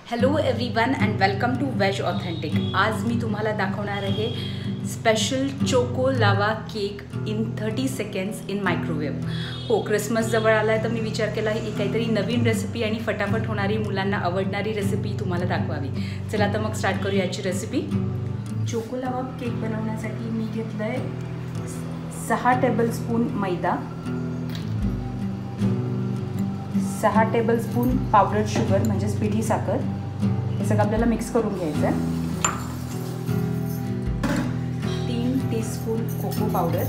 Hello everyone and welcome to Veg Authentic. आज मी तुम्हाला दाखवणार आहे special choco lava cake in 30 seconds in microwave. हो, क्रिसमस जवळ आला आहे तर मी विचार केला ही काहीतरी नवीन रेसिपी आणि फटाफट होणारी, मुलांना आवडणारी रेसिपी तुम्हाला दाखवावी। चला तर मग स्टार्ट करूया याची रेसिपी। चोको लावा केक बनवण्यासाठी मी घेतलं आहे 6 टेबलस्पून मैदा, 6 टेबलस्पून पावडर शुगर म्हणजे पिठी साखर। हे सगळं आपल्याला मिक्स करून घ्यायचं आहे। 3 teaspoon cocoa powder,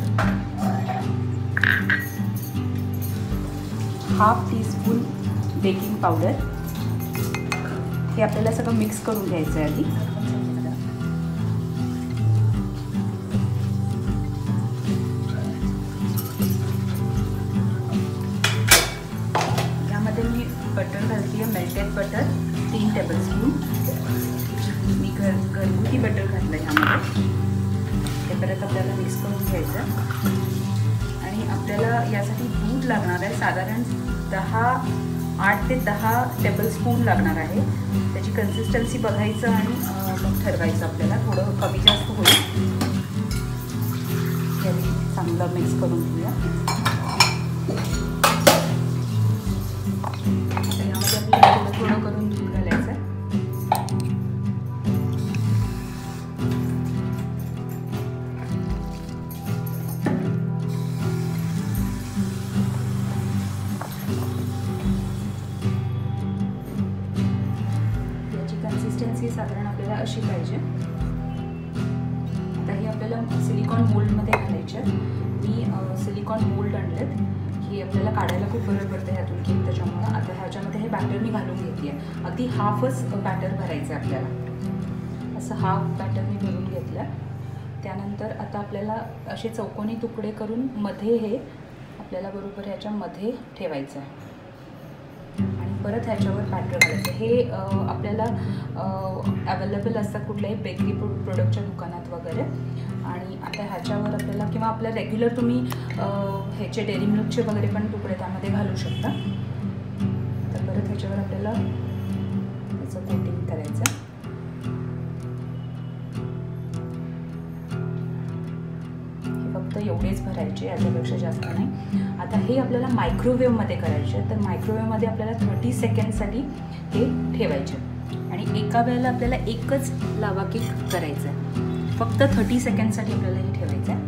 1/2 teaspoon baking powder. हे आपल्याला सगळं मिक्स करून घ्यायचं आहे आधी। बटर घालते आहे, मेल्टेड बटर 3 टेबलस्पून। मी घरगुती बटर घातलं आहे ह्यामध्ये। ते परत आपल्याला मिक्स करून घ्यायचं आणि आपल्याला यासाठी दूध लागणार आहे, साधारण 8 ते 10 टेबलस्पून लागणार आहे। त्याची कन्सिस्टन्सी बघायचं आणि मग ठरवायचं आपल्याला, थोडं कमी जास्त होईल। चांगलं मिक्स करून घेऊया। थोडं करून दूध घालायचं। याची कन्सिस्टन्सी साधारण आपल्याला अशी पाहिजे। आता हे आपल्याला सिलिकॉन मोल्डमध्ये घालायचे। मी सिलिकॉन मोल्ड आणलेत, हे आपल्याला काढायला खूप बरं पडतं ह्यातून केक, त्याच्यामुळं आता ह्याच्यामध्ये हे बॅटर मी घालून घेते आहे। अगदी हाफच बॅटर भरायचं आहे आपल्याला, असं हाफ बॅटर मी भरून घेतलं। त्यानंतर आता आपल्याला असे चौकोनी तुकडे करून मध्ये हे आपल्याला बरोबर ह्याच्यामध्ये ठेवायचं आहे आणि परत ह्याच्यावर बॅटर घालायचं। हे आपल्याला अवेलेबल असतात कुठल्याही बेकरी प्रोडक्टच्या दुकानात वगैरे। आणि आता ह्याच्यावर आपल्याला किंवा आपल्या रेग्युलर तुम्ही ह्याचे डेअरी मिल्कचे वगैरे पण तुकडे त्यामध्ये घालू शकता। तर परत ह्याच्यावर आपल्याला याचं कोटिंग करायचं। हे फक्त एवढेच भरायचे, याच्यापेक्षा जास्त नाही। आता हे आपल्याला मायक्रोवेव्हमध्ये करायचे, तर मायक्रोवेव्हमध्ये आपल्याला 30 सेकंडसाठी हे ठेवायचे आणि एका वेळेला आपल्याला एकच लावा केक करायचा आहे। फक्त 30 सेकंडसाठी आपल्याला हे ठेवायचं आहे।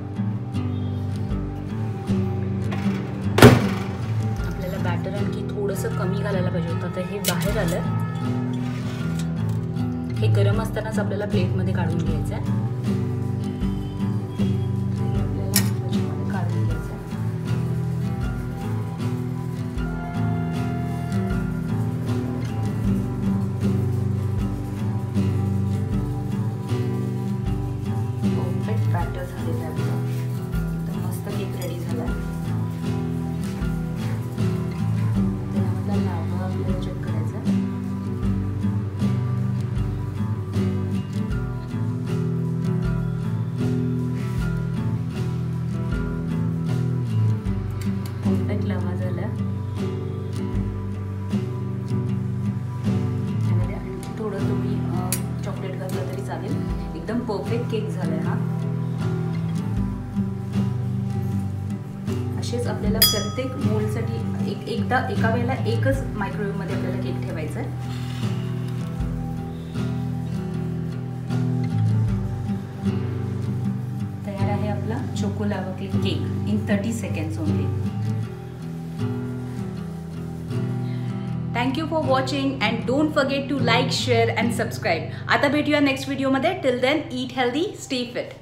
आपल्याला बॅटर आणखी थोडंसं कमी घालायला पाहिजे होतं, तर हे बाहेर आलं। हे गरम असतानाच आपल्याला प्लेटमध्ये काढून घ्यायचं आहे। लावा झाला, त्यामध्ये आणखी थोडं तुम्ही चॉकलेट घातलं तरी चालेल। एकदम परफेक्ट केक झालाय हा। असेच आपल्याला प्रत्येक मोल्डसाठी एका वेळेला एकच मायक्रोवेव्हमध्ये आपल्याला केक ठेवायचा आहे। तयार आहे आपला choco lava cake in 30 seconds only. Thank you for watching and don't forget to like, share and subscribe. आता भेटूया नेक्स्ट व्हिडिओमध्ये। Till then eat healthy, stay fit.